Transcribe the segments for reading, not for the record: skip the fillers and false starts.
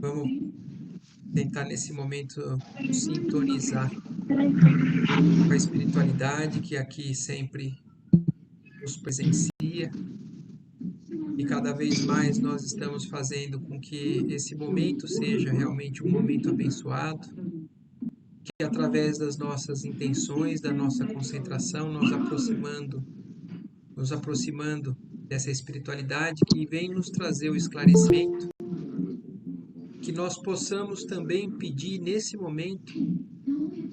Vamos tentar nesse momento sintonizar com a espiritualidade que aqui sempre nos presencia e cada vez mais nós estamos fazendo com que esse momento seja realmente um momento abençoado, que através das nossas intenções, da nossa concentração, nos aproximando dessa espiritualidade que vem nos trazer o esclarecimento, que nós possamos também pedir nesse momento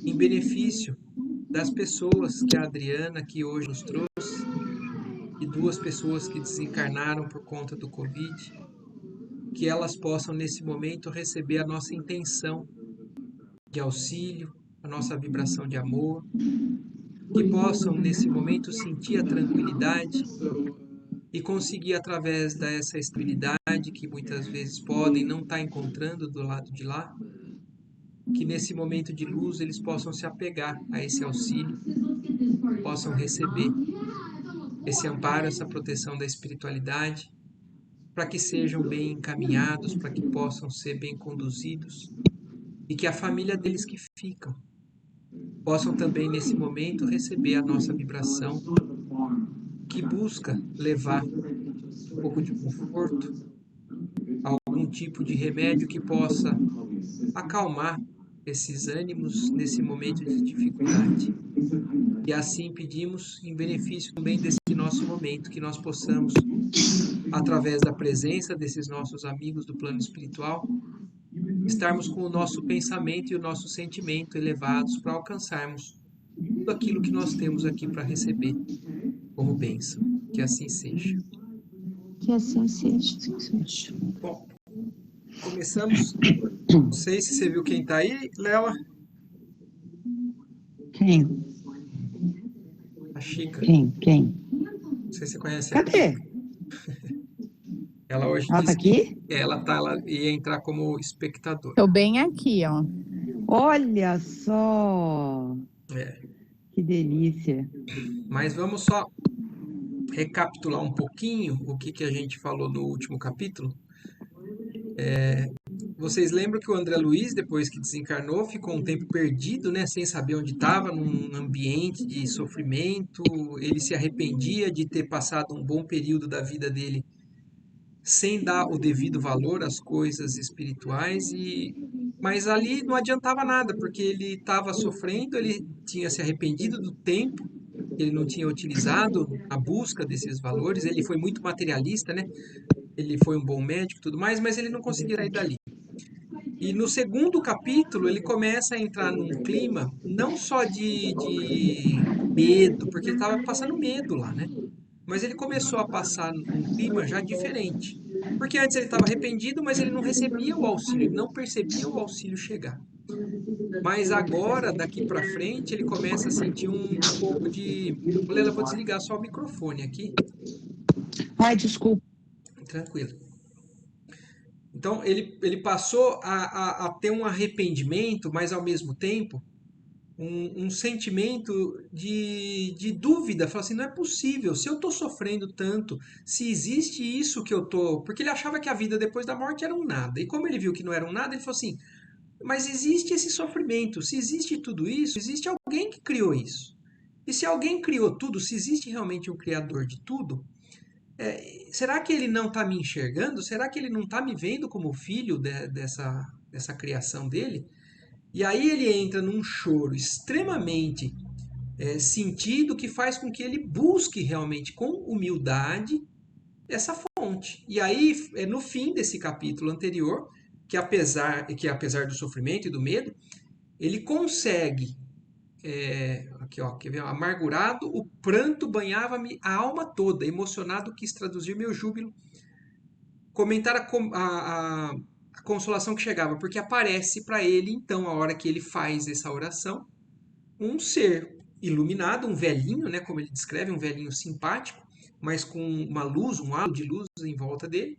em benefício das pessoas que a Adriana que hoje nos trouxe e duas pessoas que desencarnaram por conta do Covid, que elas possam nesse momento receber a nossa intenção de auxílio, a nossa vibração de amor, que possam nesse momento sentir a tranquilidade e conseguir através dessa estabilidade que muitas vezes podem não estar encontrando do lado de lá, que nesse momento de luz eles possam se apegar a esse auxílio, possam receber esse amparo, essa proteção da espiritualidade, para que sejam bem encaminhados, para que possam ser bem conduzidos e que a família deles que ficam possam também nesse momento receber a nossa vibração que busca levar um pouco de conforto, algum tipo de remédio que possa acalmar esses ânimos nesse momento de dificuldade. E assim pedimos em benefício também desse nosso momento, que nós possamos, através da presença desses nossos amigos do plano espiritual, estarmos com o nosso pensamento e o nosso sentimento elevados para alcançarmos tudo aquilo que nós temos aqui para receber como bênção. Que assim seja. Que assim seja. Bom, começamos. Não sei se você viu quem está aí, Lela. Quem? A Chica. Quem? Não sei se você conhece a Cadê? Chica. Ela hoje Ela tá disse que aqui? ela ia entrar como espectadora. Tô bem aqui, ó. Olha só! É. Que delícia. Mas vamos só recapitular um pouquinho o que a gente falou no último capítulo. Vocês lembram que o André Luiz, depois que desencarnou, ficou um tempo perdido, né, sem saber onde estava, num ambiente de sofrimento. Ele se arrependia de ter passado um bom período da vida dele sem dar o devido valor às coisas espirituais, mas ali não adiantava nada, porque ele estava sofrendo, ele tinha se arrependido do tempo que ele não tinha utilizado a busca desses valores. Ele foi muito materialista, né? Ele foi um bom médico e tudo mais, mas ele não conseguia sair dali. E no segundo capítulo ele começa a entrar num clima não só de medo, porque ele estava passando medo lá, né? Mas ele começou a passar um clima já diferente. Porque antes ele estava arrependido, mas ele não recebia o auxílio, ele não percebia o auxílio chegar. Mas agora, daqui para frente, ele começa a sentir um pouco de. Lela, vou desligar só o microfone aqui. Ai, desculpa. Tranquilo. Então, ele passou a ter um arrependimento, mas ao mesmo tempo um sentimento de dúvida. Fala assim, não é possível, se eu estou sofrendo tanto, se existe isso que eu estou... Porque ele achava que a vida depois da morte era um nada. E como ele viu que não era um nada, ele falou assim, mas existe esse sofrimento, se existe tudo isso, existe alguém que criou isso. E se alguém criou tudo, se existe realmente um criador de tudo, será que ele não está me enxergando? Será que ele não está me vendo como filho dessa criação dele? E aí ele entra num choro extremamente sentido que faz com que ele busque realmente com humildade essa fonte. E aí, no fim desse capítulo anterior, que apesar do sofrimento e do medo, ele consegue, aqui ó, quer ver, amargurado, o pranto banhava-me a alma toda, emocionado quis traduzir meu júbilo, comentar a consolação que chegava, porque aparece para ele, então, a hora que ele faz essa oração, um ser iluminado, um velhinho, né, como ele descreve, um velhinho simpático, mas com uma luz, um halo de luz em volta dele,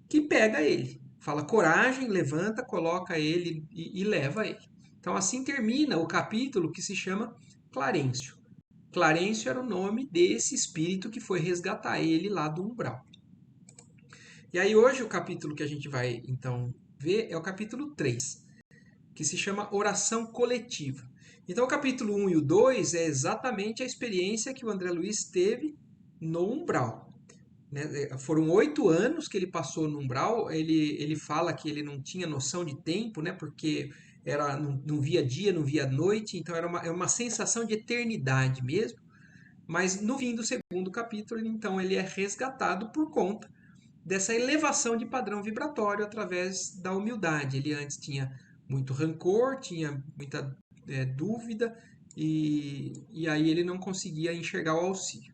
que pega ele. Fala coragem, levanta, coloca ele e leva ele. Então assim termina o capítulo que se chama Clarencio. Clarencio era o nome desse espírito que foi resgatar ele lá do umbral. E aí hoje o capítulo que a gente vai então ver é o capítulo 3, que se chama Oração Coletiva. Então, o capítulo 1 e o 2 é exatamente a experiência que o André Luiz teve no umbral. Né? Foram 8 anos que ele passou no umbral. Ele fala que ele não tinha noção de tempo, né? Porque não via dia, não via noite, então é uma sensação de eternidade mesmo. Mas no fim do segundo capítulo, então, ele é resgatado por conta dessa elevação de padrão vibratório através da humildade. Ele antes tinha muito rancor, tinha muita dúvida, e aí ele não conseguia enxergar o auxílio.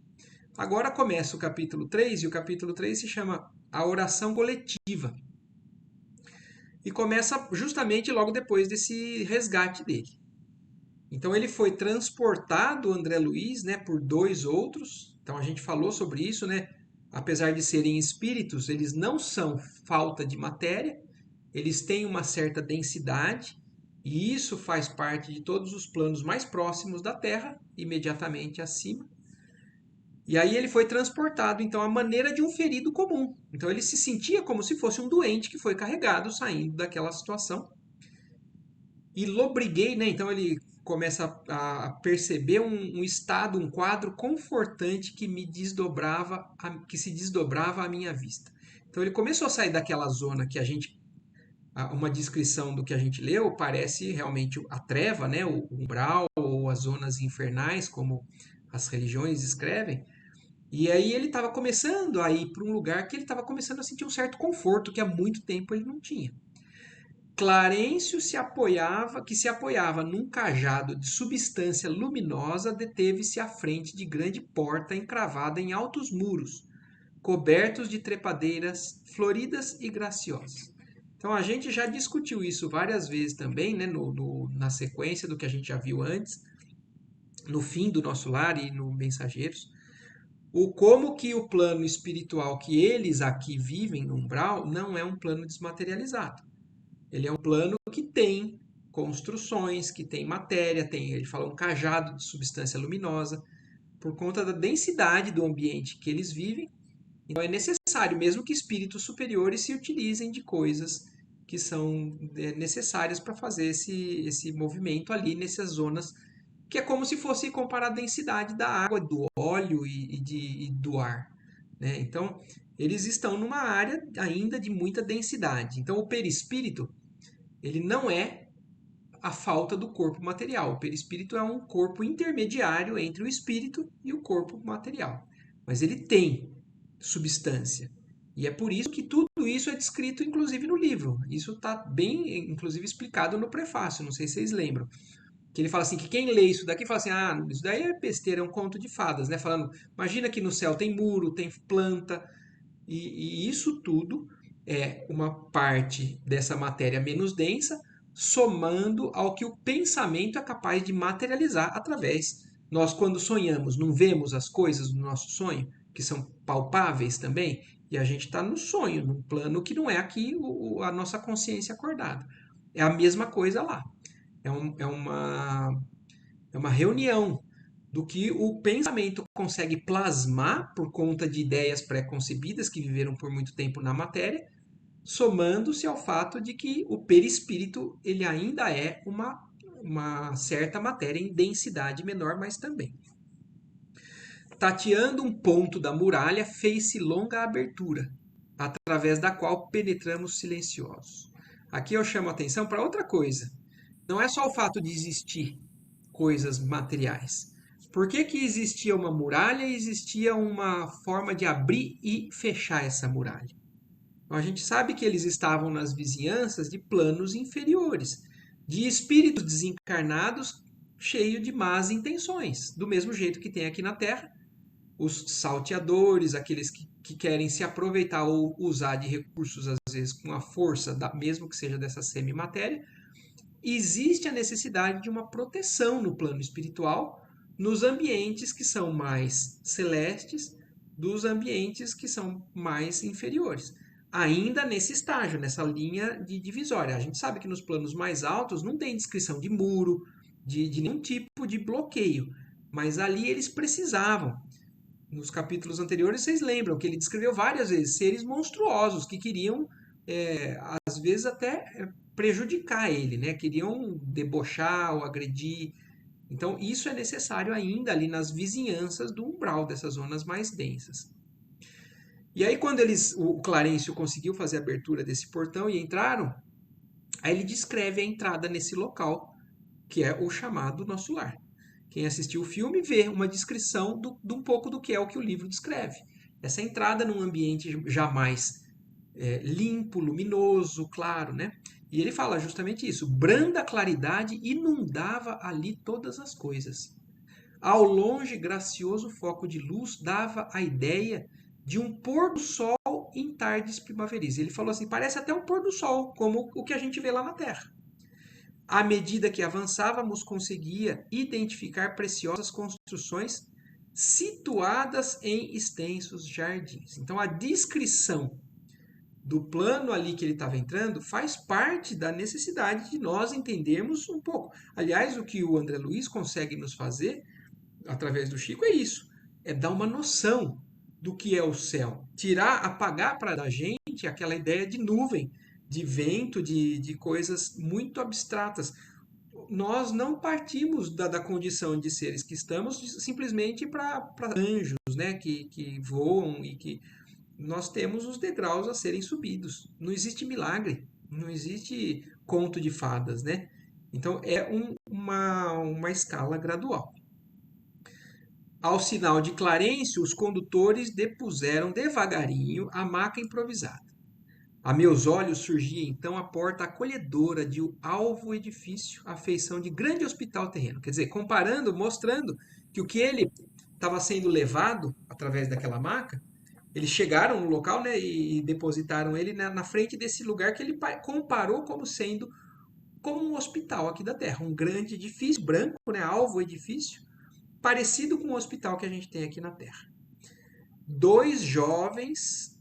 Agora começa o capítulo 3, e o capítulo 3 se chama A Oração Coletiva. E começa justamente logo depois desse resgate dele. Então ele foi transportado, André Luiz, né, por 2 outros. Então a gente falou sobre isso, né? Apesar de serem espíritos, eles não são falta de matéria, eles têm uma certa densidade, e isso faz parte de todos os planos mais próximos da Terra, imediatamente acima. E aí ele foi transportado, então, à maneira de um ferido comum. Então ele se sentia como se fosse um doente que foi carregado saindo daquela situação. E lobriguei, né? Então ele começa a perceber um estado, um quadro confortante que me desdobrava, que se desdobrava à minha vista. Então ele começou a sair daquela zona que uma descrição do que a gente leu parece realmente a treva, né? O umbral ou as zonas infernais, como as religiões escrevem. E aí ele estava começando a ir para um lugar que ele estava começando a sentir um certo conforto que há muito tempo ele não tinha. Clarencio que se apoiava num cajado de substância luminosa, deteve-se à frente de grande porta encravada em altos muros, cobertos de trepadeiras floridas e graciosas. Então a gente já discutiu isso várias vezes também, né, na sequência do que a gente já viu antes, no fim do nosso lar e no Mensageiros. Como que o plano espiritual que eles aqui vivem no umbral não é um plano desmaterializado. Ele é um plano que tem construções, que tem matéria, ele fala um cajado de substância luminosa, por conta da densidade do ambiente que eles vivem. Então é necessário mesmo que espíritos superiores se utilizem de coisas que são necessárias para fazer esse movimento ali nessas zonas, que é como se fosse comparar a densidade da água, do óleo e do ar. Né? Então, eles estão numa área ainda de muita densidade. Então, o perispírito, ele não é a falta do corpo material. O perispírito é um corpo intermediário entre o espírito e o corpo material. Mas ele tem substância. E é por isso que tudo isso é descrito, inclusive, no livro. Isso está bem, inclusive, explicado no prefácio. Não sei se vocês lembram. Que ele fala assim, que quem lê isso daqui fala assim, isso daí é besteira, é um conto de fadas, né? Falando, imagina que no céu tem muro, tem planta, e isso tudo é uma parte dessa matéria menos densa, somando ao que o pensamento é capaz de materializar através. Nós, quando sonhamos, não vemos as coisas do nosso sonho, que são palpáveis também, e a gente está no sonho, num plano que não é aqui a nossa consciência acordada. É a mesma coisa lá. É uma reunião do que o pensamento consegue plasmar por conta de ideias pré-concebidas que viveram por muito tempo na matéria, somando-se ao fato de que o perispírito ele ainda é uma certa matéria em densidade menor, mas também. Tateando um ponto da muralha, fez-se longa abertura, através da qual penetramos silenciosos. Aqui eu chamo a atenção para outra coisa. Não é só o fato de existir coisas materiais. Por que que existia uma muralha e existia uma forma de abrir e fechar essa muralha? Então, a gente sabe que eles estavam nas vizinhanças de planos inferiores, de espíritos desencarnados cheios de más intenções, do mesmo jeito que tem aqui na Terra, os salteadores, aqueles que querem se aproveitar ou usar de recursos, às vezes, com a força, mesmo que seja dessa semimatéria. Existe a necessidade de uma proteção no plano espiritual, nos ambientes que são mais celestes, dos ambientes que são mais inferiores. Ainda nesse estágio, nessa linha de divisória. A gente sabe que nos planos mais altos não tem descrição de muro, de nenhum tipo de bloqueio, mas ali eles precisavam. Nos capítulos anteriores, vocês lembram que ele descreveu várias vezes seres monstruosos que queriam às vezes até prejudicar ele, né? Queriam debochar ou agredir. Então, isso é necessário ainda ali nas vizinhanças do umbral dessas zonas mais densas. E aí, quando o Clarencio conseguiu fazer a abertura desse portão e entraram, aí ele descreve a entrada nesse local, que é o chamado Nosso Lar. Quem assistiu o filme vê uma descrição de um pouco do que é o que o livro descreve. Essa entrada num ambiente jamais limpo, luminoso, claro, né? E ele fala justamente isso: branda claridade inundava ali todas as coisas. Ao longe, gracioso foco de luz dava a ideia de um pôr do sol em tardes primaveris. Ele falou assim: parece até um pôr do sol, como o que a gente vê lá na Terra. À medida que avançávamos, conseguia identificar preciosas construções situadas em extensos jardins. Então, a descrição do plano ali que ele estava entrando faz parte da necessidade de nós entendermos um pouco. Aliás, o que o André Luiz consegue nos fazer através do Chico é isso, é dar uma noção do que é o céu, tirar, apagar para a gente aquela ideia de nuvem, de vento, de coisas muito abstratas. Nós não partimos da condição de seres que estamos simplesmente para anjos, né, que voam e que nós temos os degraus a serem subidos. Não existe milagre, não existe conto de fadas, né? Então é uma escala gradual. Ao sinal de Clarencio, os condutores depuseram devagarinho a maca improvisada. A meus olhos surgia então a porta acolhedora de um alvo edifício, à feição de grande hospital terreno. Quer dizer, comparando, mostrando que o que ele estava sendo levado através daquela maca, eles chegaram no local, né, e depositaram ele na frente desse lugar que ele comparou como sendo como um hospital aqui da Terra, um grande edifício branco, né, alvo edifício, parecido com o hospital que a gente tem aqui na Terra. Dois jovens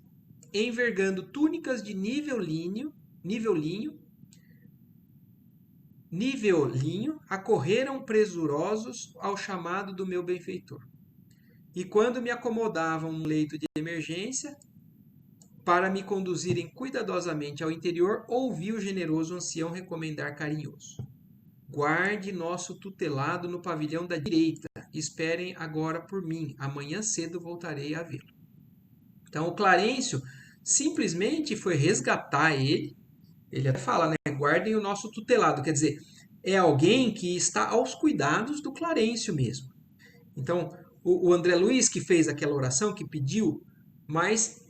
envergando túnicas de nível linho, acorreram presurosos ao chamado do meu benfeitor. E quando me acomodavam num leito de emergência, para me conduzirem cuidadosamente ao interior, ouvi o generoso ancião recomendar carinhoso: guarde nosso tutelado no pavilhão da direita. Esperem agora por mim. Amanhã cedo voltarei a vê-lo. Então, o Clarencio simplesmente foi resgatar ele. Ele até fala, né? Guardem o nosso tutelado. Quer dizer, é alguém que está aos cuidados do Clarencio mesmo. Então, o André Luiz que fez aquela oração, que pediu, mas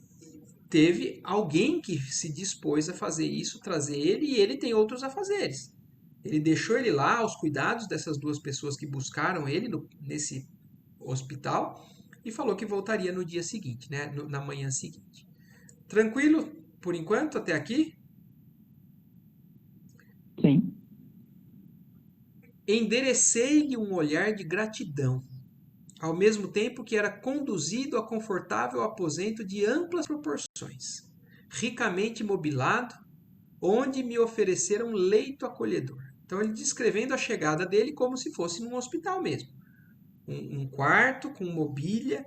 teve alguém que se dispôs a fazer isso, trazer ele, e ele tem outros afazeres. Ele deixou ele lá aos cuidados dessas duas pessoas que buscaram ele nesse hospital e falou que voltaria no dia seguinte, né, na manhã seguinte. Tranquilo por enquanto até aqui? Sim. Enderecei-lhe um olhar de gratidão, ao mesmo tempo que era conduzido a confortável aposento de amplas proporções, ricamente mobilado, onde me ofereceram leito acolhedor. Então, ele descrevendo a chegada dele como se fosse num hospital mesmo. Um quarto com mobília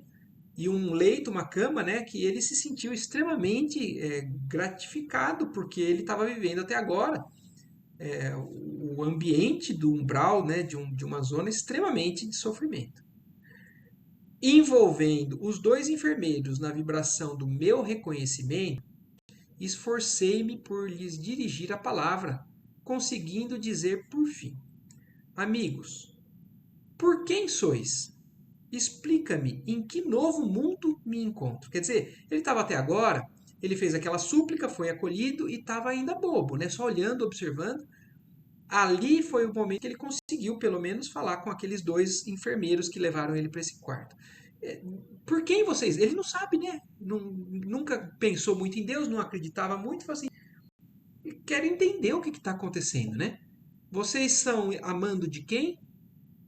e um leito, uma cama, né, que ele se sentiu extremamente gratificado, porque ele estava vivendo até agora o ambiente do umbral, né, de uma zona extremamente de sofrimento. Envolvendo os dois enfermeiros na vibração do meu reconhecimento, esforcei-me por lhes dirigir a palavra, conseguindo dizer por fim: amigos, por quem sois? Explica-me em que novo mundo me encontro. Quer dizer, ele estava até agora, ele fez aquela súplica, foi acolhido e estava ainda bobo, né? Só olhando, observando. Ali foi o momento que ele conseguiu, pelo menos, falar com aqueles dois enfermeiros que levaram ele para esse quarto. Por quem vocês? Ele não sabe, né? Nunca pensou muito em Deus, não acreditava muito. Falou assim: quero entender o que está acontecendo, né? Vocês são amando de quem?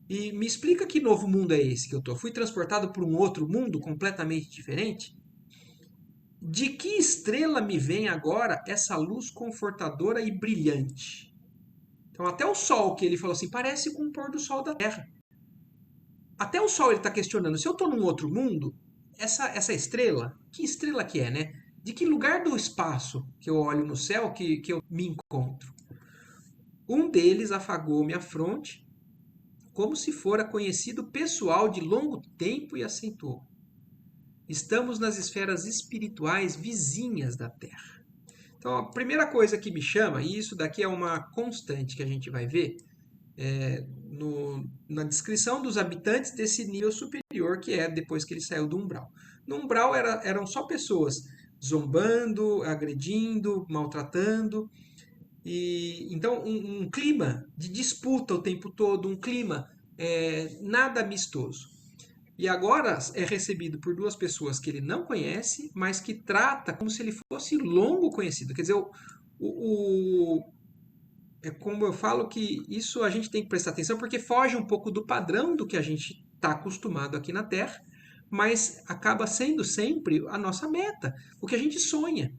E me explica que novo mundo é esse que eu tô. Fui transportado para um outro mundo completamente diferente? De que estrela me vem agora essa luz confortadora e brilhante? Então, até o sol que ele falou assim, parece com o pôr do sol da Terra. Até o sol ele está questionando, se eu estou num outro mundo, essa estrela, que estrela que é, né? De que lugar do espaço que eu olho no céu que eu me encontro? Um deles afagou-me a fronte, como se fora conhecido pessoal de longo tempo, e acentuou: estamos nas esferas espirituais vizinhas da Terra. Então, a primeira coisa que me chama, e isso daqui é uma constante que a gente vai ver, na descrição dos habitantes desse nível superior, que é depois que ele saiu do umbral. No umbral eram só pessoas zombando, agredindo, maltratando, e então um clima de disputa o tempo todo, um clima nada amistoso. E agora é recebido por duas pessoas que ele não conhece, mas que trata como se ele fosse longo conhecido. Quer dizer, é como eu falo que isso a gente tem que prestar atenção porque foge um pouco do padrão do que a gente está acostumado aqui na Terra, mas acaba sendo sempre a nossa meta, o que a gente sonha.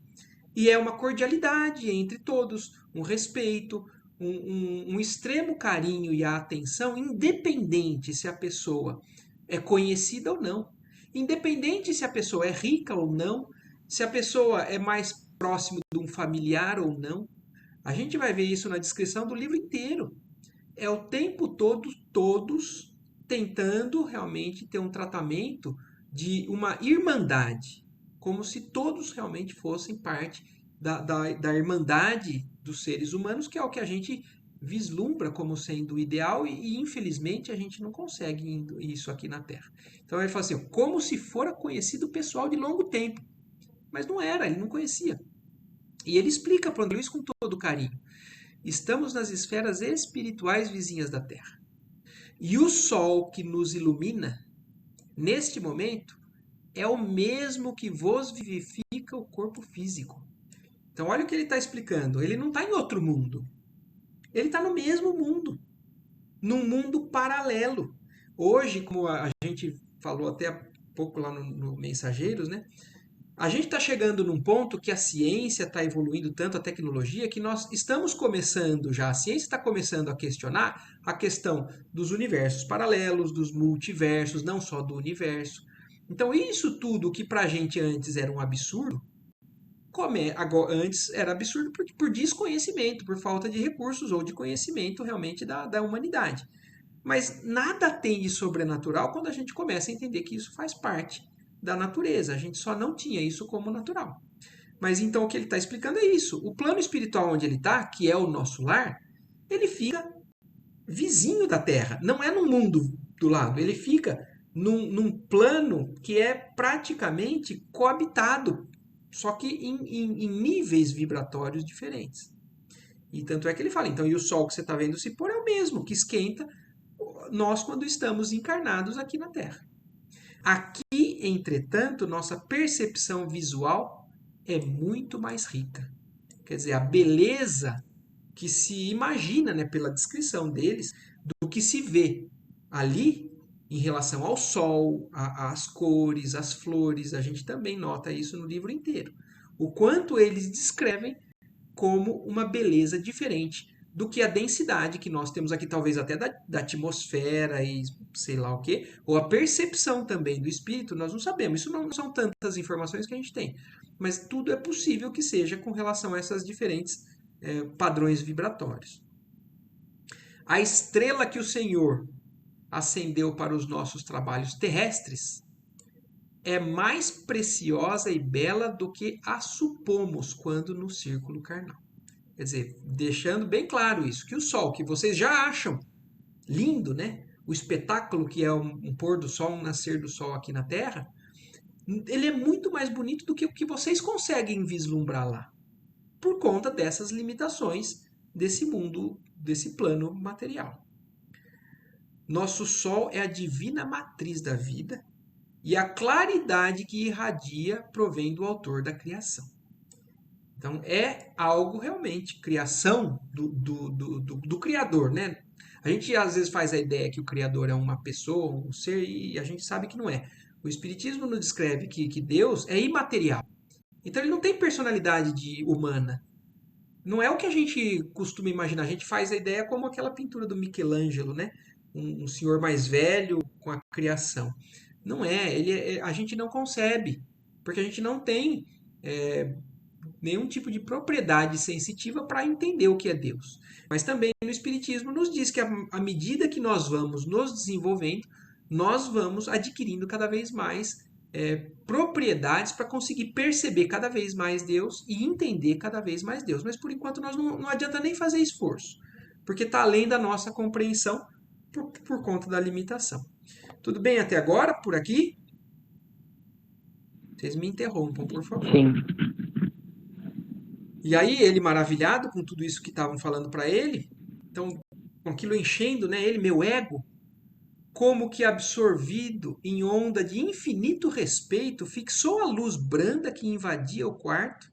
E é uma cordialidade entre todos, um respeito, um extremo carinho e atenção, independente se a pessoa é conhecida ou não, independente se a pessoa é rica ou não, se a pessoa é mais próximo de um familiar ou não. A gente vai ver isso na descrição do livro inteiro. É o tempo todo, todos tentando realmente ter um tratamento de uma irmandade, como se todos realmente fossem parte da irmandade dos seres humanos, que é o que a gente vislumbra como sendo o ideal e infelizmente a gente não consegue isso aqui na Terra. Então ele fala assim, como se fora conhecido o pessoal de longo tempo, mas não era, ele não conhecia. E ele explica para o André Luiz com todo carinho. Estamos nas esferas espirituais vizinhas da Terra. E o sol que nos ilumina, neste momento, é o mesmo que vos vivifica o corpo físico. Então, olha o que ele está explicando. Ele não está em outro mundo. Ele está no mesmo mundo. Num mundo paralelo. Hoje, como a gente falou até há pouco lá no Mensageiros, né? A gente está chegando num ponto que a ciência está evoluindo tanto, a tecnologia, que nós estamos começando já, a ciência está começando a questionar a questão dos universos paralelos, dos multiversos, não só do universo. Então, isso tudo que para a gente antes era um absurdo, agora, antes era absurdo por desconhecimento, por falta de recursos ou de conhecimento realmente da humanidade. Mas nada tem de sobrenatural quando a gente começa a entender que isso faz parte da natureza. A gente só não tinha isso como natural. Mas então o que ele está explicando é isso. O plano espiritual onde ele está, que é o nosso lar, ele fica vizinho da Terra. Não é no mundo do lado. Ele fica num plano que é praticamente coabitado, só que em níveis vibratórios diferentes. E tanto é que ele fala, então, e o sol que você está vendo se pôr é o mesmo, que esquenta nós quando estamos encarnados aqui na Terra. Aqui, entretanto, nossa percepção visual é muito mais rica. Quer dizer, a beleza que se imagina, né, pela descrição deles, do que se vê ali em relação ao sol, às cores, às flores. A gente também nota isso no livro inteiro. O quanto eles descrevem como uma beleza diferente do que a densidade que nós temos aqui, talvez até da atmosfera e sei lá o que, ou a percepção também do espírito, nós não sabemos. Isso não são tantas informações que a gente tem, mas tudo é possível que seja com relação a essas diferentes padrões vibratórios. A estrela que o Senhor acendeu para os nossos trabalhos terrestres é mais preciosa e bela do que a supomos quando no círculo carnal. Quer dizer, deixando bem claro isso, que o Sol, que vocês já acham lindo, né? O espetáculo que é um pôr do Sol, um nascer do Sol aqui na Terra, ele é muito mais bonito do que o que vocês conseguem vislumbrar lá, por conta dessas limitações desse mundo, desse plano material. Nosso Sol é a divina matriz da vida e a claridade que irradia provém do autor da criação. Então, é algo realmente, criação do Criador, né? A gente às vezes faz a ideia que o Criador é uma pessoa, um ser, e a gente sabe que não é. O Espiritismo nos descreve que Deus é imaterial. Então, ele não tem personalidade humana. Não é o que a gente costuma imaginar. A gente faz a ideia como aquela pintura do Michelangelo, né? Um senhor mais velho com a criação. Não é. A gente não concebe, porque a gente não tem nenhum tipo de propriedade sensitiva para entender o que é Deus. Mas também no Espiritismo nos diz que à medida que nós vamos nos desenvolvendo, nós vamos adquirindo cada vez mais propriedades para conseguir perceber cada vez mais Deus e entender cada vez mais Deus. Mas por enquanto nós não adianta nem fazer esforço, porque está além da nossa compreensão por conta da limitação. Tudo bem até agora, por aqui? Vocês me interrompam, por favor. Sim. E aí ele, maravilhado com tudo isso que estavam falando para ele, então, com aquilo enchendo, né, ele, meu ego, como que absorvido em onda de infinito respeito, fixou a luz branda que invadia o quarto,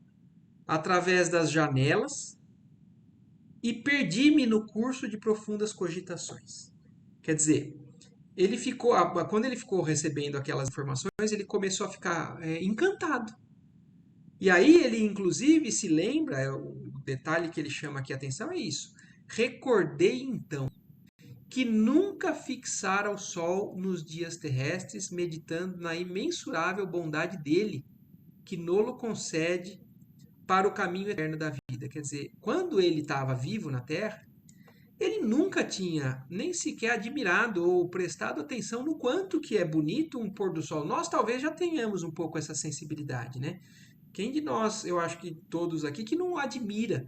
através das janelas, e perdi-me no curso de profundas cogitações. Quer dizer, ele ficou, quando ele ficou recebendo aquelas informações, ele começou a ficar encantado. E aí ele, inclusive, se lembra, o detalhe que ele chama aqui a atenção é isso. Recordei, então, que nunca fixara o sol nos dias terrestres, meditando na imensurável bondade dele, que nolo concede para o caminho eterno da vida. Quer dizer, quando ele estava vivo na Terra, ele nunca tinha nem sequer admirado ou prestado atenção no quanto que é bonito um pôr do sol. Nós talvez já tenhamos um pouco essa sensibilidade, né? Quem de nós, eu acho que todos aqui, que não admira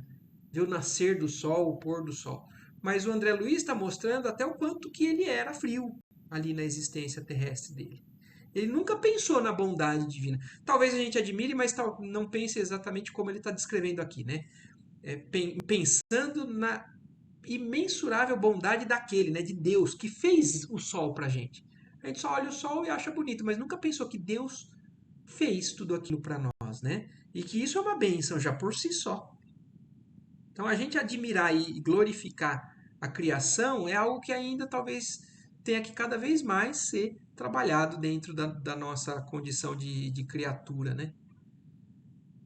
ver o nascer do sol, o pôr do sol. Mas o André Luiz está mostrando até o quanto que ele era frio ali na existência terrestre dele. Ele nunca pensou na bondade divina. Talvez a gente admire, mas não pense exatamente como ele está descrevendo aqui, né? Pensando na imensurável bondade daquele, né? De Deus, que fez o sol para a gente. A gente só olha o sol e acha bonito, mas nunca pensou que Deus fez tudo aquilo para nós, né? E que isso é uma bênção já por si só. Então a gente admirar e glorificar a criação é algo que ainda talvez tenha que cada vez mais ser trabalhado dentro da nossa condição de criatura, né?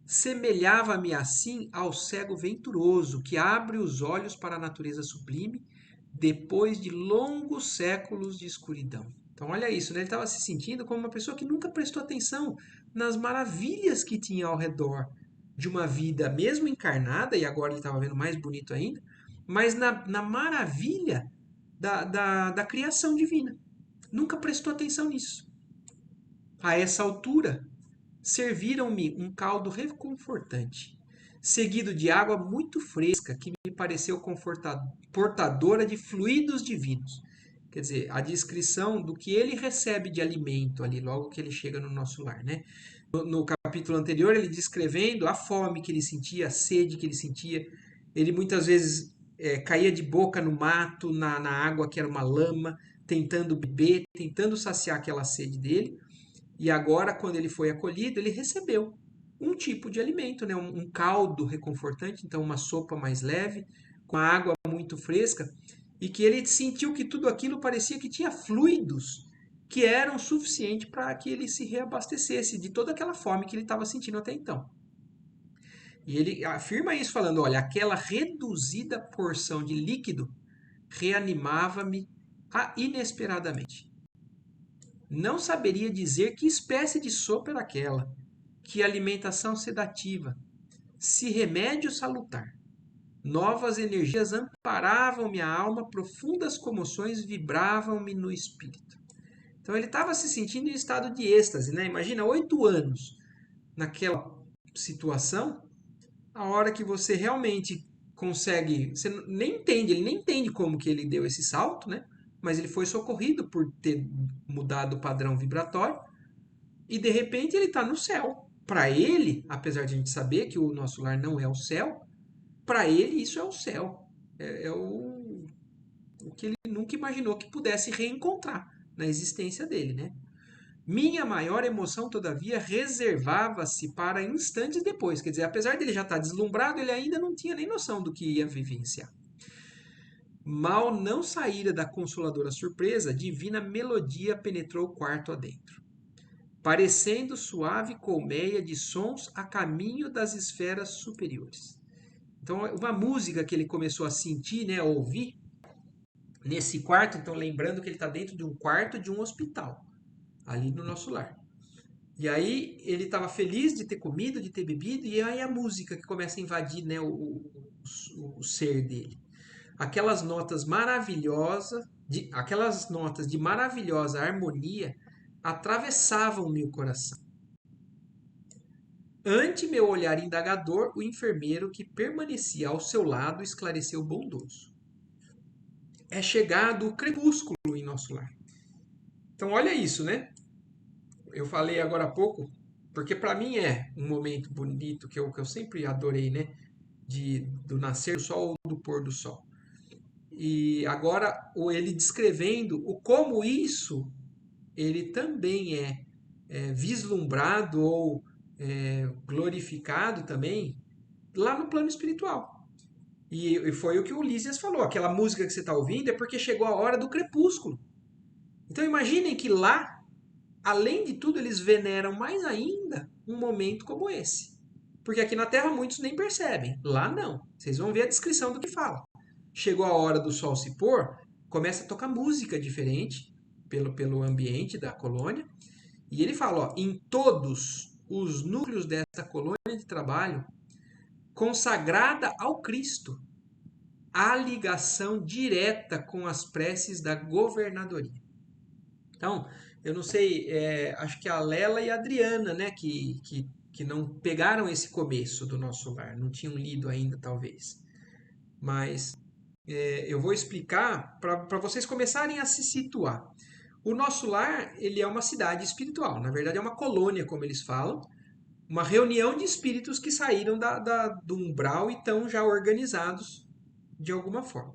Semelhava-me assim ao cego venturoso que abre os olhos para a natureza sublime depois de longos séculos de escuridão. Então, olha isso, né? Ele estava se sentindo como uma pessoa que nunca prestou atenção nas maravilhas que tinha ao redor de uma vida, mesmo encarnada, e agora ele estava vendo mais bonito ainda, mas na maravilha da criação divina. Nunca prestou atenção nisso. A essa altura, serviram-me um caldo reconfortante, seguido de água muito fresca, que me pareceu portadora de fluidos divinos. Quer dizer, a descrição do que ele recebe de alimento ali, logo que ele chega no nosso lar, né? No capítulo anterior, ele descrevendo a fome que ele sentia, a sede que ele sentia. Ele muitas vezes caía de boca no mato, na água que era uma lama, tentando beber, tentando saciar aquela sede dele. E agora, quando ele foi acolhido, ele recebeu um tipo de alimento, né? Um caldo reconfortante, então uma sopa mais leve, com a água muito fresca, e que ele sentiu que tudo aquilo parecia que tinha fluidos que eram suficientes para que ele se reabastecesse de toda aquela fome que ele estava sentindo até então. E ele afirma isso falando, olha, aquela reduzida porção de líquido reanimava-me inesperadamente. Não saberia dizer que espécie de sopa era aquela, que alimentação sedativa, se remédio salutar. Novas energias amparavam-me a alma, profundas comoções vibravam-me no espírito. Então ele estava se sentindo em estado de êxtase, né? Imagina 8 anos naquela situação, a hora que você realmente consegue, você nem entende, ele nem entende como que ele deu esse salto, né? Mas ele foi socorrido por ter mudado o padrão vibratório e de repente ele está no céu. Para ele, apesar de a gente saber que o nosso lar não é o céu, para ele isso é o céu. É o que ele nunca imaginou que pudesse reencontrar na existência dele, né? Minha maior emoção, todavia, reservava-se para instantes depois. Quer dizer, apesar dele já estar deslumbrado, ele ainda não tinha nem noção do que ia vivenciar. Mal não saíra da consoladora surpresa, divina melodia penetrou o quarto adentro, parecendo suave colmeia de sons a caminho das esferas superiores. Então, uma música que ele começou a sentir, né, a ouvir, nesse quarto, então lembrando que ele está dentro de um quarto de um hospital, ali no nosso lar. E aí ele estava feliz de ter comido, de ter bebido, e aí a música que começa a invadir, né, o ser dele. Aquelas notas maravilhosas, aquelas notas de maravilhosa harmonia atravessavam meu coração. Ante meu olhar indagador, o enfermeiro que permanecia ao seu lado esclareceu bondoso. É chegado o crepúsculo em nosso lar. Então olha isso, né? Eu falei agora há pouco, porque para mim é um momento bonito que eu sempre adorei, né? Do nascer do sol ou do pôr do sol. E agora ele descrevendo o como isso ele também é vislumbrado ou glorificado também lá no plano espiritual. E foi o que o Lísias falou. Aquela música que você está ouvindo é porque chegou a hora do crepúsculo. Então imaginem que lá, além de tudo, eles veneram mais ainda um momento como esse. Porque aqui na Terra muitos nem percebem. Lá não. Vocês vão ver a descrição do que fala. Chegou a hora do sol se pôr, começa a tocar música diferente pelo ambiente da colônia. E ele fala, ó, em todos os núcleos dessa colônia de trabalho, consagrada ao Cristo, há ligação direta com as preces da governadoria. Então, eu não sei, acho que a Lela e a Adriana, né, que não pegaram esse começo do nosso lar, não tinham lido ainda, talvez. Mas eu vou explicar para vocês começarem a se situar. O nosso lar, ele é uma cidade espiritual. Na verdade, é uma colônia, como eles falam. Uma reunião de espíritos que saíram do umbral e estão já organizados de alguma forma.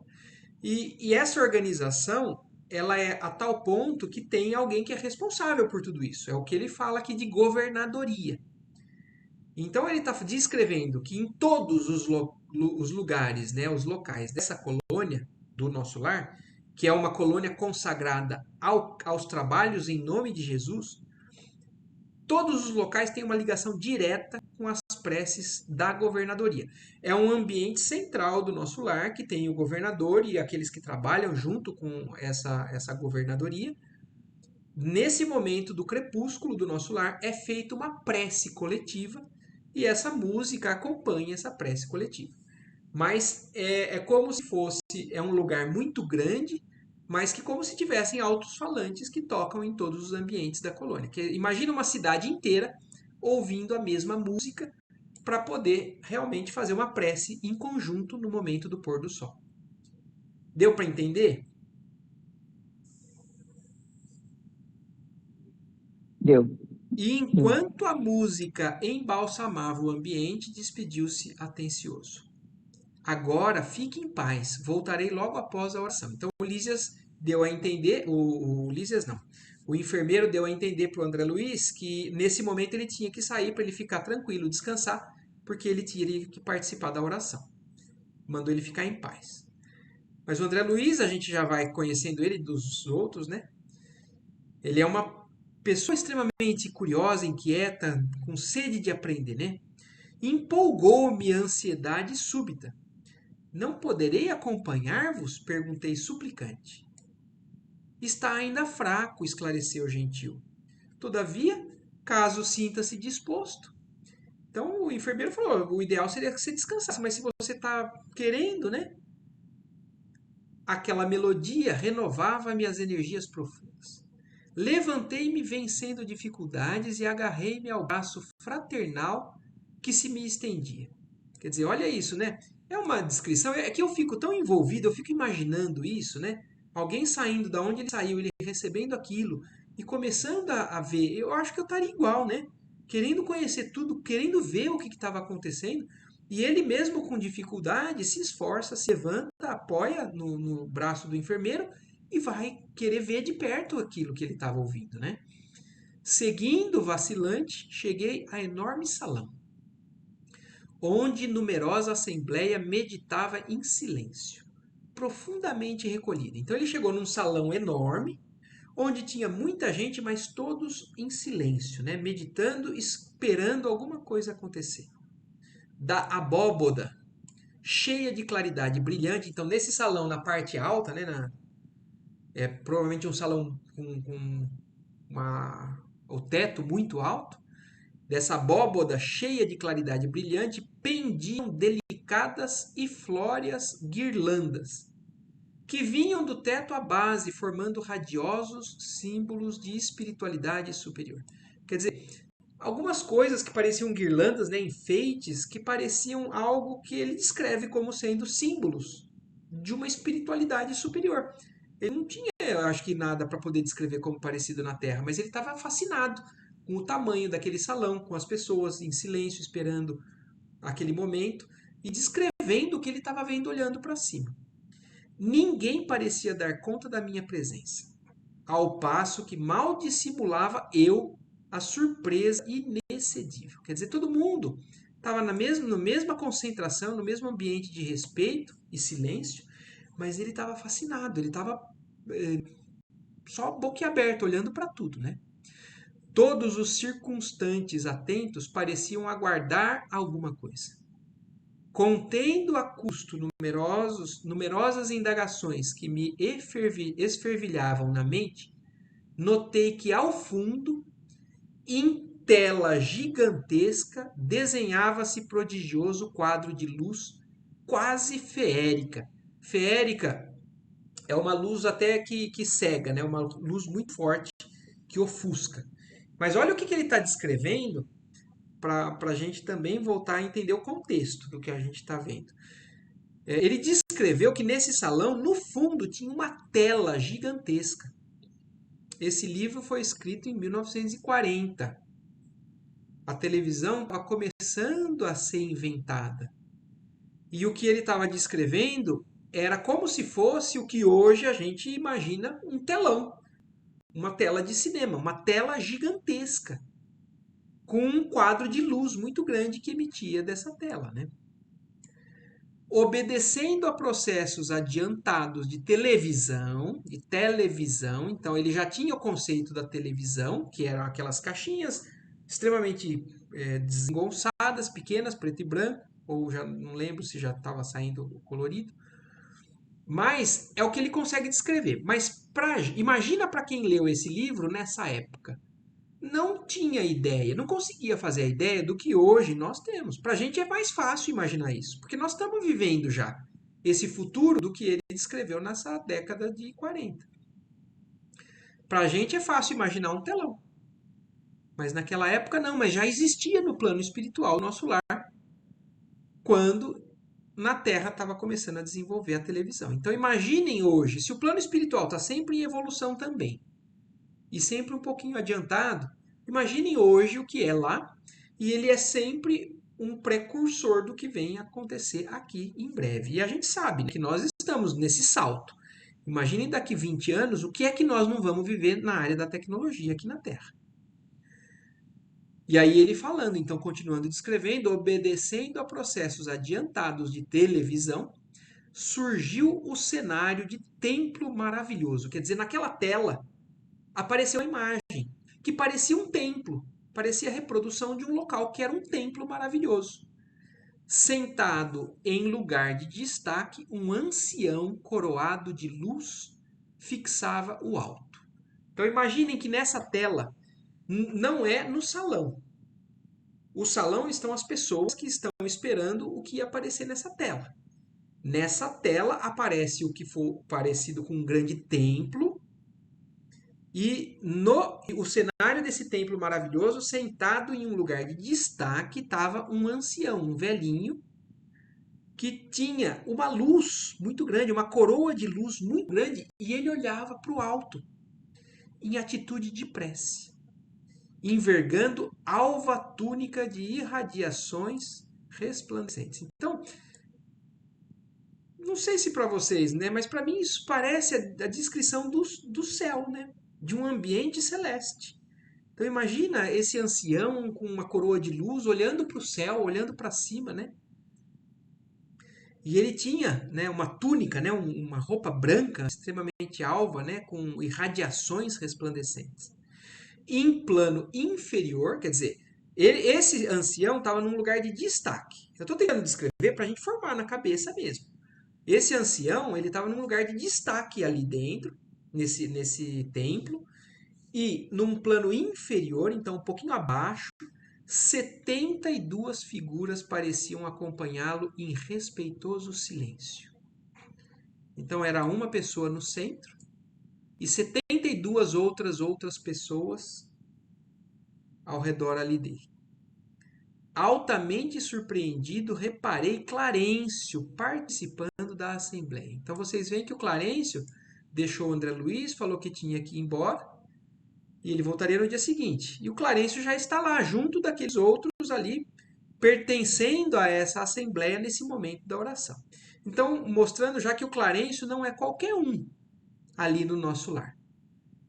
E essa organização, ela é a tal ponto que tem alguém que é responsável por tudo isso. É o que ele fala aqui de governadoria. Então ele está descrevendo que em todos os lugares, né, os locais dessa colônia, do nosso lar, que é uma colônia consagrada aos trabalhos em nome de Jesus, todos os locais têm uma ligação direta com as preces da governadoria. É um ambiente central do nosso lar que tem o governador e aqueles que trabalham junto com essa governadoria. Nesse momento do crepúsculo do nosso lar é feita uma prece coletiva e essa música acompanha essa prece coletiva. Mas é como se fosse, é um lugar muito grande, mas que como se tivessem altos-falantes que tocam em todos os ambientes da colônia. Imagina uma cidade inteira ouvindo a mesma música para poder realmente fazer uma prece em conjunto no momento do pôr do sol. Deu para entender? Deu. E enquanto a música embalsamava o ambiente, despediu-se atencioso. Agora fique em paz, voltarei logo após a oração. Então o Lísias deu a entender, o Lísias não, o enfermeiro deu a entender para o André Luiz que nesse momento ele tinha que sair para ele ficar tranquilo, descansar, porque ele teria que participar da oração. Mandou ele ficar em paz. Mas o André Luiz, a gente já vai conhecendo ele dos outros, né? Ele é uma pessoa extremamente curiosa, inquieta, com sede de aprender, né? Empolgou-me a ansiedade súbita. Não poderei acompanhar-vos? Perguntei suplicante. Está ainda fraco, esclareceu o gentil. Todavia, caso sinta-se disposto. Então o enfermeiro falou: o ideal seria que você descansasse, mas se você está querendo, né? Aquela melodia renovava minhas energias profundas. Levantei-me vencendo dificuldades e agarrei-me ao braço fraternal que se me estendia. Quer dizer, olha isso, né? É uma descrição, é que eu fico tão envolvido, eu fico imaginando isso, né? Alguém saindo da onde ele saiu, ele recebendo aquilo e começando a ver. Eu acho que eu estaria igual, né? Querendo conhecer tudo, querendo ver o que estava acontecendo. E ele mesmo com dificuldade se esforça, se levanta, apoia no braço do enfermeiro e vai querer ver de perto aquilo que ele estava ouvindo, né? Seguindo vacilante, cheguei a enorme salão, onde numerosa assembleia meditava em silêncio, profundamente recolhida. Então ele chegou num salão enorme, onde tinha muita gente, mas todos em silêncio, né? Meditando, esperando alguma coisa acontecer. Da abóboda, cheia de claridade brilhante. Então, nesse salão, na parte alta, né, provavelmente um salão com uma o teto muito alto, dessa abóboda cheia de claridade brilhante, pendiam delicadas e flóreas guirlandas, que vinham do teto à base, formando radiosos símbolos de espiritualidade superior. Quer dizer, algumas coisas que pareciam guirlandas, né, enfeites, que pareciam algo que ele descreve como sendo símbolos de uma espiritualidade superior. Ele não tinha, eu acho que, nada para poder descrever como parecido na Terra, mas ele estava fascinado com o tamanho daquele salão, com as pessoas em silêncio esperando aquele momento e descrevendo o que ele estava vendo olhando para cima. Ninguém parecia dar conta da minha presença, ao passo que mal dissimulava eu a surpresa inexcedível. Quer dizer, todo mundo estava na mesma concentração, no mesmo ambiente de respeito e silêncio, mas ele estava fascinado, ele estava só boquiaberto, olhando para tudo, né? Todos os circunstantes atentos pareciam aguardar alguma coisa. Contendo a custo numerosas indagações que me esfervilhavam na mente, notei que ao fundo, em tela gigantesca, desenhava-se prodigioso quadro de luz quase feérica. Feérica é uma luz até que cega, né? Uma luz muito forte que ofusca. Mas olha o que ele está descrevendo para a gente também voltar a entender o contexto do que a gente está vendo. Ele descreveu que nesse salão, no fundo, tinha uma tela gigantesca. Esse livro foi escrito em 1940. A televisão estava começando a ser inventada. E o que ele estava descrevendo era como se fosse o que hoje a gente imagina um telão. Uma tela de cinema, uma tela gigantesca, com um quadro de luz muito grande que emitia dessa tela, né? Obedecendo a processos adiantados de televisão, então ele já tinha o conceito da televisão, que eram aquelas caixinhas extremamente desengonçadas, pequenas, preto e branco, ou já não lembro se já estava saindo colorido, mas é o que ele consegue descrever. Mas imagina para quem leu esse livro nessa época. Não tinha ideia, não conseguia fazer a ideia do que hoje nós temos. Para a gente é mais fácil imaginar isso, porque nós estamos vivendo já esse futuro do que ele descreveu nessa década de 40. Para a gente é fácil imaginar um telão, mas naquela época não, mas já existia no plano espiritual o nosso lar, quando na Terra estava começando a desenvolver a televisão. Então imaginem hoje, se o plano espiritual está sempre em evolução também, e sempre um pouquinho adiantado, imaginem hoje o que é lá, e ele é sempre um precursor do que vem acontecer aqui em breve. E a gente sabe, né, que nós estamos nesse salto. Imaginem daqui 20 anos o que é que nós não vamos viver na área da tecnologia aqui na Terra. E aí ele falando, então continuando descrevendo, obedecendo a processos adiantados de televisão, surgiu o cenário de templo maravilhoso. Quer dizer, naquela tela apareceu a imagem que parecia um templo, parecia a reprodução de um local que era um templo maravilhoso. Sentado em lugar de destaque, um ancião coroado de luz fixava o alto. Então imaginem que nessa tela não é no salão. O salão estão as pessoas que estão esperando o que ia aparecer nessa tela. Nessa tela aparece o que for parecido com um grande templo. E o cenário desse templo maravilhoso, sentado em um lugar de destaque, estava um ancião, um velhinho, que tinha uma luz muito grande, uma coroa de luz muito grande, e ele olhava para o alto, em atitude de prece, envergando alva túnica de irradiações resplandecentes. Então, não sei se para vocês, né, mas para mim isso parece a descrição do céu, né, de um ambiente celeste. Então imagina esse ancião com uma coroa de luz olhando para o céu, olhando para cima, né? E ele tinha, né, uma túnica, né, uma roupa branca, extremamente alva, né, com irradiações resplandecentes. Em plano inferior, quer dizer, esse ancião estava num lugar de destaque. Eu estou tentando descrever para a gente formar na cabeça mesmo. Esse ancião, ele estava num lugar de destaque ali dentro, nesse templo, E num plano inferior, então um pouquinho abaixo, 72 figuras pareciam acompanhá-lo em respeitoso silêncio. Então era uma pessoa no centro e 72 outras pessoas ao redor ali dele. Altamente surpreendido, reparei Clarencio participando da assembleia. Então vocês veem que o Clarencio deixou o André Luiz, falou que tinha que ir embora e ele voltaria no dia seguinte. E o Clarencio já está lá, junto daqueles outros ali, pertencendo a essa assembleia nesse momento da oração. Então, mostrando já que o Clarencio não é qualquer um ali no nosso lar.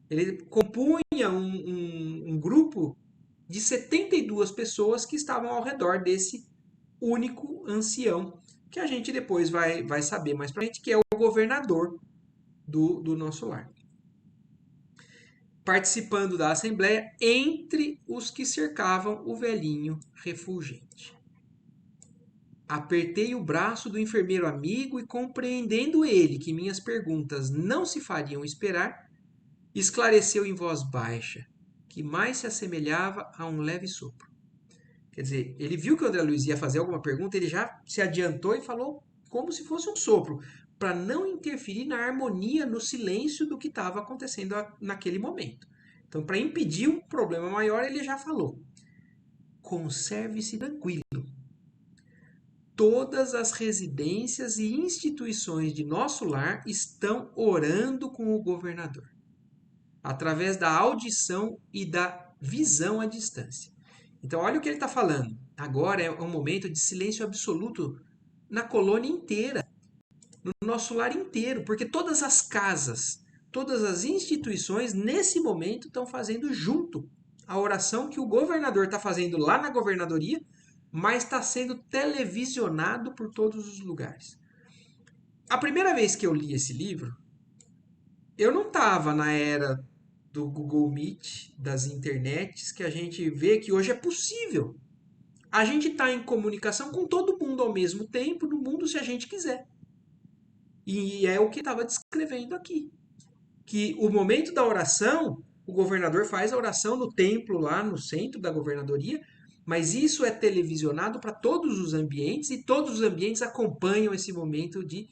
Ele compunha um grupo de 72 pessoas que estavam ao redor desse único ancião, que a gente depois vai saber mais pra gente, que é o governador do nosso lar. Participando da assembleia entre os que cercavam o velhinho refulgente. Apertei o braço do enfermeiro amigo e, compreendendo ele que minhas perguntas não se fariam esperar, esclareceu em voz baixa, que mais se assemelhava a um leve sopro. Quer dizer, ele viu que o André Luiz ia fazer alguma pergunta, ele já se adiantou e falou como se fosse um sopro, para não interferir na harmonia, no silêncio do que estava acontecendo naquele momento. Então, para impedir um problema maior, ele já falou: conserve-se tranquilo. Todas as residências e instituições de nosso lar estão orando com o governador, através da audição e da visão à distância. Então, olha o que ele está falando. Agora é um momento de silêncio absoluto na colônia inteira, no nosso lar inteiro, porque todas as casas, todas as instituições, nesse momento, estão fazendo junto a oração que o governador está fazendo lá na governadoria, mas está sendo televisionado por todos os lugares. A primeira vez que eu li esse livro, eu não estava na era do Google Meet, das internets, que a gente vê que hoje é possível. A gente está em comunicação com todo mundo ao mesmo tempo, no mundo, se a gente quiser. E é o que estava descrevendo aqui. Que o momento da oração, o governador faz a oração no templo lá no centro da governadoria, mas isso é televisionado para todos os ambientes e todos os ambientes acompanham esse momento de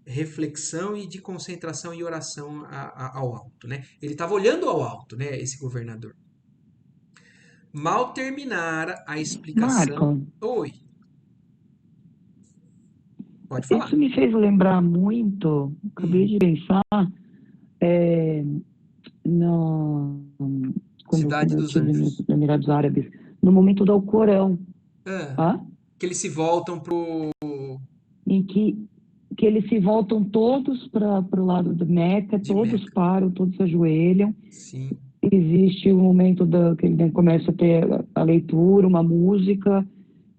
reflexão e de concentração e oração ao alto, né? Ele estava olhando ao alto, né, esse governador. Mal terminara a explicação. Marco, Oi, pode falar. isso me fez lembrar muito, acabei Hum, de pensar, é, no, quando Cidade eu dos estive nos Anjos. Emirados Árabes, no momento do Alcorão, Ah, tá? que eles se voltam pro. Em que eles se voltam todos para o lado do Meca, De todos Meca. param, todos se ajoelham. Sim. Existe o momento que ele começa a ter a leitura, uma música.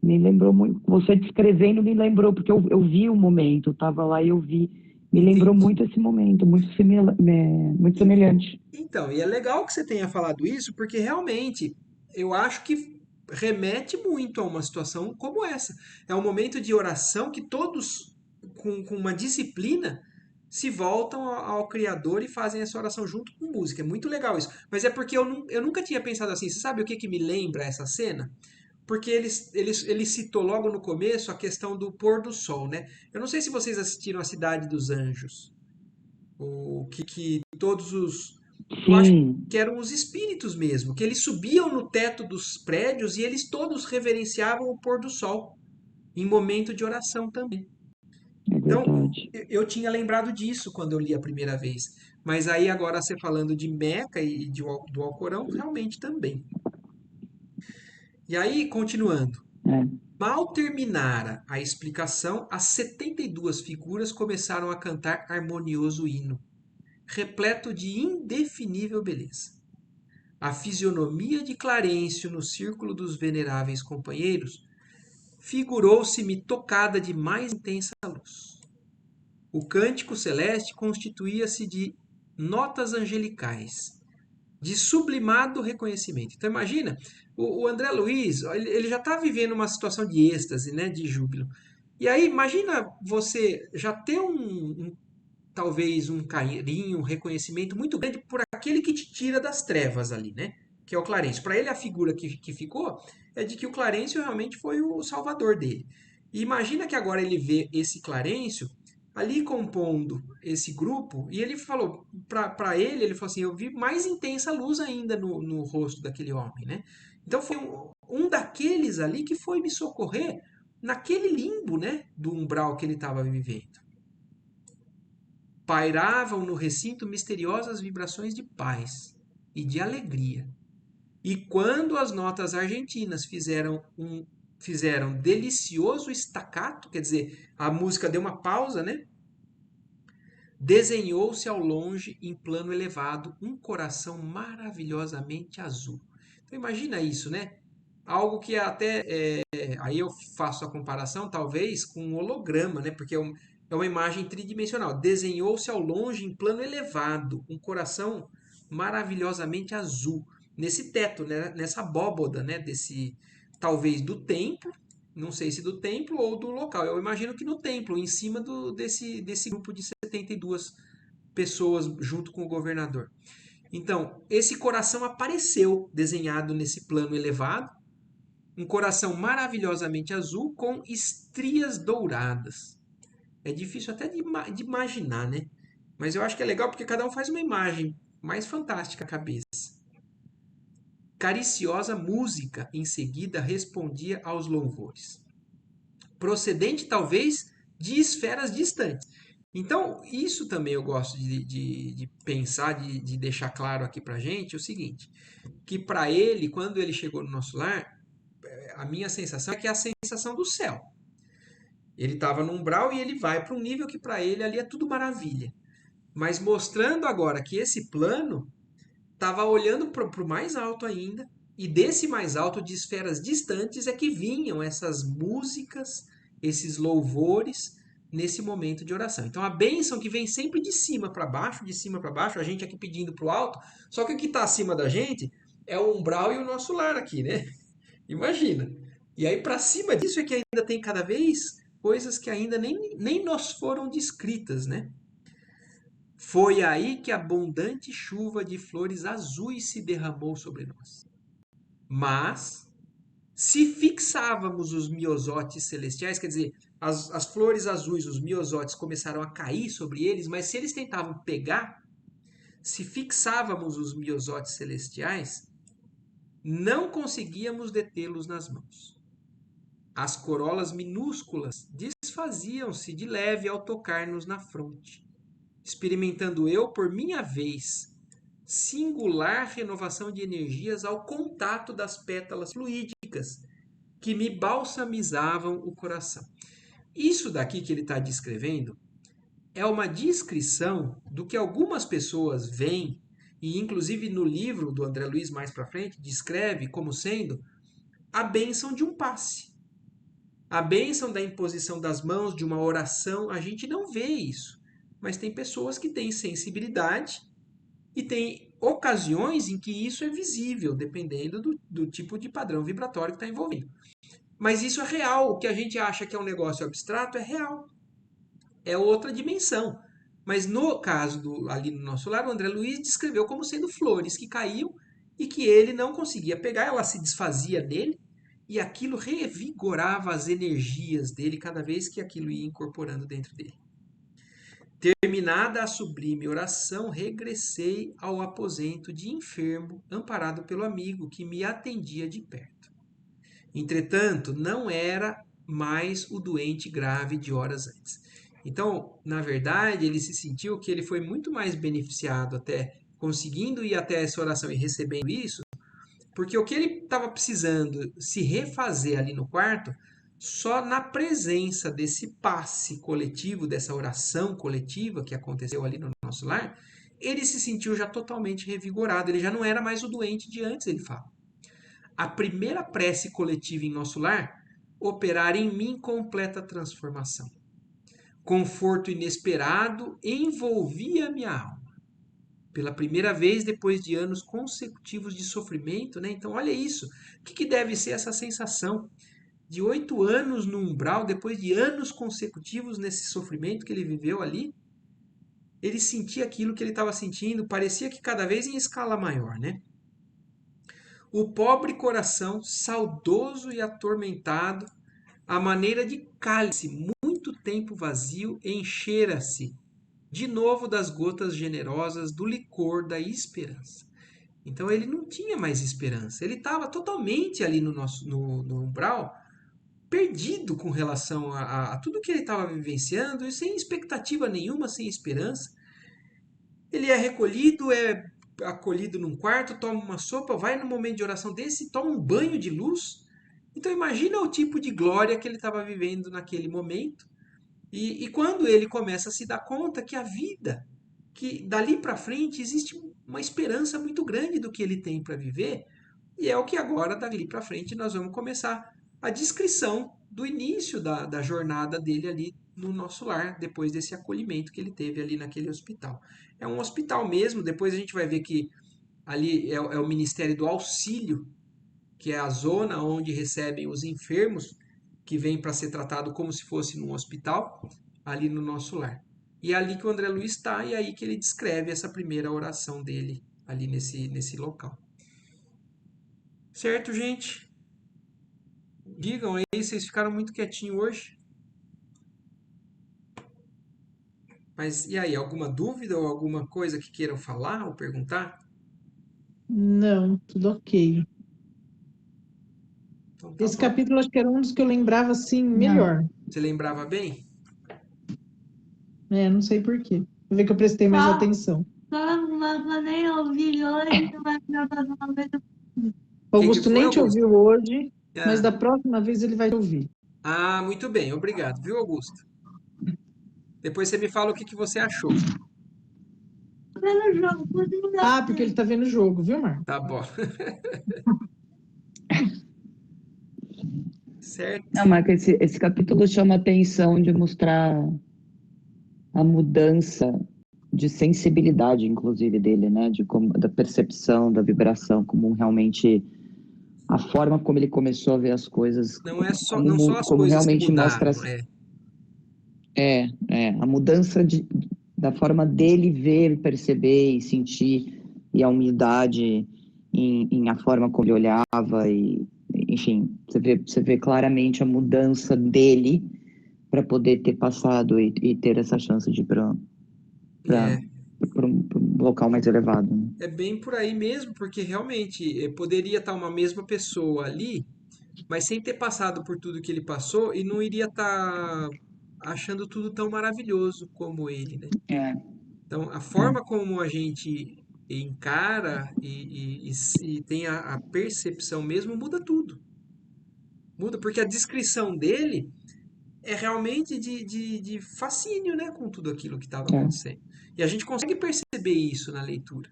Me lembrou muito, você descrevendo me lembrou, porque eu vi o momento, estava lá e eu vi. Me lembrou Entendi. muito esse momento, muito E- semelhante. Então, e é legal que você tenha falado isso, porque realmente eu acho que remete muito a uma situação como essa. É um momento de oração que todos, com uma disciplina, se voltam ao Criador e fazem essa oração junto com música. É muito legal isso. Mas é porque eu nunca tinha pensado assim. Você sabe o que me lembra essa cena? Porque ele citou logo no começo a questão do pôr do sol, né? Eu não sei se vocês assistiram a Cidade dos Anjos. O que todos os. Eu acho Sim, que eram os espíritos mesmo, que eles subiam no teto dos prédios e eles todos reverenciavam o pôr do sol, em momento de oração também. é Então, verdade. eu tinha lembrado disso quando eu li a primeira vez. Mas aí agora você falando de Meca e do Alcorão, realmente também. E aí, continuando. É. Mal terminara a explicação, as 72 figuras começaram a cantar harmonioso hino, repleto de indefinível beleza. A fisionomia de Clarencio no círculo dos veneráveis companheiros figurou-se-me tocada de mais intensa luz. O cântico celeste constituía-se de notas angelicais, de sublimado reconhecimento. Então imagina, o André Luiz, ele já está vivendo uma situação de êxtase, né, de júbilo. E aí imagina você já ter talvez um carinho, um reconhecimento muito grande por aquele que te tira das trevas ali, né? Que é o Clarencio. Para ele, a figura que ficou é de que o Clarencio realmente foi o salvador dele. E imagina que agora ele vê esse Clarencio ali compondo esse grupo, e ele falou, para ele, ele falou assim, eu vi mais intensa luz ainda no rosto daquele homem, né? Então foi um daqueles ali que foi me socorrer naquele limbo, né, do umbral que ele estava vivendo. Pairavam no recinto misteriosas vibrações de paz e de alegria. E quando as notas argentinas fizeram delicioso staccato, quer dizer, a música deu uma pausa, né? Desenhou-se ao longe, em plano elevado, um coração maravilhosamente azul. Então imagina isso, né? Algo que até aí eu faço a comparação talvez com um holograma, né? Porque é uma imagem tridimensional. Desenhou-se ao longe, em plano elevado, um coração maravilhosamente azul nesse teto, né? Nessa abóboda, né? Desse talvez do templo, não sei se do templo ou do local. Eu imagino que no templo, em cima desse grupo de 72 pessoas junto com o governador. Então, esse coração apareceu desenhado nesse plano elevado, um coração maravilhosamente azul com estrias douradas. É difícil até de imaginar, né? Mas eu acho que é legal porque cada um faz uma imagem mais fantástica à cabeça. Cariciosa música em seguida respondia aos louvores, procedente talvez de esferas distantes. Então, isso também eu gosto de pensar, de deixar claro aqui pra gente o seguinte, que para ele, quando ele chegou no nosso lar, a minha sensação é que é a sensação do céu. Ele estava no umbral e ele vai para um nível que para ele ali é tudo maravilha. Mas mostrando agora que esse plano estava olhando para o mais alto ainda, e desse mais alto, de esferas distantes, é que vinham essas músicas, esses louvores nesse momento de oração. Então a bênção que vem sempre de cima para baixo, a gente aqui pedindo para o alto, só que o que está acima da gente é o umbral e o nosso lar aqui, né? Imagina. E aí, para cima disso, é que ainda tem cada vez coisas que ainda nem nos foram descritas, né? Foi aí que abundante chuva de flores azuis se derramou sobre nós. Mas, se fixávamos os miosotes celestiais, quer dizer, as flores azuis, os miosotes, começaram a cair sobre eles, mas se eles tentavam pegar, se fixávamos os miosotes celestiais, não conseguíamos detê-los nas mãos. As corolas minúsculas desfaziam-se de leve ao tocar-nos na fronte, experimentando eu, por minha vez, singular renovação de energias ao contato das pétalas fluídicas que me balsamizavam o coração. Isso daqui que ele está descrevendo é uma descrição do que algumas pessoas veem, e inclusive no livro do André Luiz mais para frente, descreve como sendo a bênção de um passe. A bênção da imposição das mãos, de uma oração, a gente não vê isso. Mas tem pessoas que têm sensibilidade e tem ocasiões em que isso é visível, dependendo do tipo de padrão vibratório que está envolvido. Mas isso é real. O que a gente acha que é um negócio abstrato é real. É outra dimensão. Mas no caso ali no nosso lar, o André Luiz descreveu como sendo flores que caíam e que ele não conseguia pegar, ela se desfazia nele e aquilo revigorava as energias dele cada vez que aquilo ia incorporando dentro dele. Terminada a sublime oração, regressei ao aposento de enfermo, amparado pelo amigo que me atendia de perto. Entretanto, não era mais o doente grave de horas antes. Então, na verdade, ele se sentiu que ele foi muito mais beneficiado até conseguindo ir até essa oração e recebendo isso, porque o que ele estava precisando se refazer ali no quarto, só na presença desse passe coletivo, dessa oração coletiva que aconteceu ali no nosso lar, ele se sentiu já totalmente revigorado. Ele já não era mais o doente de antes, ele fala. A primeira prece coletiva em nosso lar operar em mim completa transformação. Conforto inesperado envolvia minha alma. Pela primeira vez depois de anos consecutivos de sofrimento, né? Então, olha isso. O que deve ser essa sensação de 8 anos no umbral, depois de anos consecutivos nesse sofrimento que ele viveu ali? ele sentia aquilo que ele estava sentindo, parecia que cada vez em escala maior, né? O pobre coração, saudoso e atormentado, à maneira de cálice, muito tempo vazio, enchera-se de novo das gotas generosas do licor da esperança. Então ele não tinha mais esperança. Ele estava totalmente ali no umbral, perdido com relação a tudo que ele estava vivenciando, e sem expectativa nenhuma, sem esperança. Ele é recolhido, é acolhido num quarto, toma uma sopa, vai num momento de oração desse, toma um banho de luz. Então imagina o tipo de glória que ele estava vivendo naquele momento. E quando ele começa a se dar conta que a vida, que dali para frente existe uma esperança muito grande do que ele tem para viver, e é o que agora, dali para frente, nós vamos começar a descrição do início da jornada dele ali no nosso lar, depois desse acolhimento que ele teve ali naquele hospital. É um hospital mesmo, depois a gente vai ver que ali é o Ministério do Auxílio, que é a zona onde recebem os enfermos que vêm para ser tratado como se fosse num hospital, ali no nosso lar. E é ali que o André Luiz está, e é aí que ele descreve essa primeira oração dele, ali nesse local. Certo, gente? Digam aí, vocês ficaram muito quietinhos hoje. Mas e aí, alguma dúvida ou alguma coisa que queiram falar ou perguntar? Não, tudo ok. Então tá Esse bom. capítulo acho que era um dos que eu lembrava assim Não. melhor. Você lembrava bem? Não sei por quê. Vou ver que eu prestei mais atenção. Não nem ouvi hoje, mas na próxima vez O Que Augusto foi, nem te Augusto? ouviu hoje, mas Ah, da próxima vez ele vai te ouvir. muito bem, obrigado, viu, Augusto? Depois você me fala o que você achou. eu vendo o jogo, por isso não Porque ele tá vendo o jogo, viu, Marco? Tá bom. Certo? Não, Marco, esse capítulo chama a atenção de mostrar a mudança de sensibilidade, inclusive, dele, né? Da percepção, da vibração, como realmente a forma como ele começou a ver as coisas, Não só as como coisas que realmente mostra mudaram, a mudança da forma dele ver, perceber e sentir, e a humildade em a forma como ele olhava, e, enfim, você vê claramente a mudança dele para poder ter passado e ter essa chance de ir para é, um local mais elevado, né? é bem por aí mesmo, porque realmente poderia estar uma mesma pessoa ali, mas sem ter passado por tudo que ele passou e não iria estar achando tudo tão maravilhoso como ele, né? É, Então, a é, forma como a gente encara e tem a percepção mesmo muda tudo. Muda, porque a descrição dele é realmente de fascínio, né, com tudo aquilo que estava é. acontecendo. E a gente consegue perceber isso na leitura.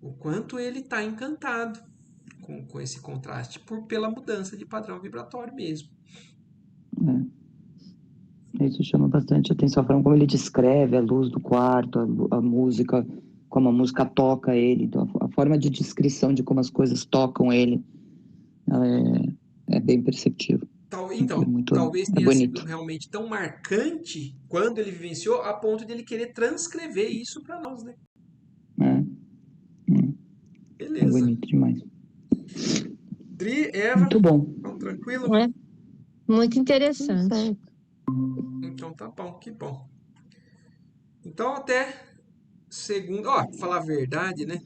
O quanto ele está encantado com esse contraste, pela mudança de padrão vibratório mesmo. Isso chama bastante atenção, a forma como ele descreve a luz do quarto, a música, como a música toca ele, então, a forma de descrição de como as coisas tocam ele, ela é bem perceptível. Então, talvez É tenha sido bonito. realmente tão marcante quando ele vivenciou, a ponto de ele querer transcrever isso para nós, né? É Beleza. bonito demais. Dri, Eva, Muito bom. então, tranquilo? é muito interessante. Então tá bom, que bom. Então até segunda. Ó, pra falar a verdade, né?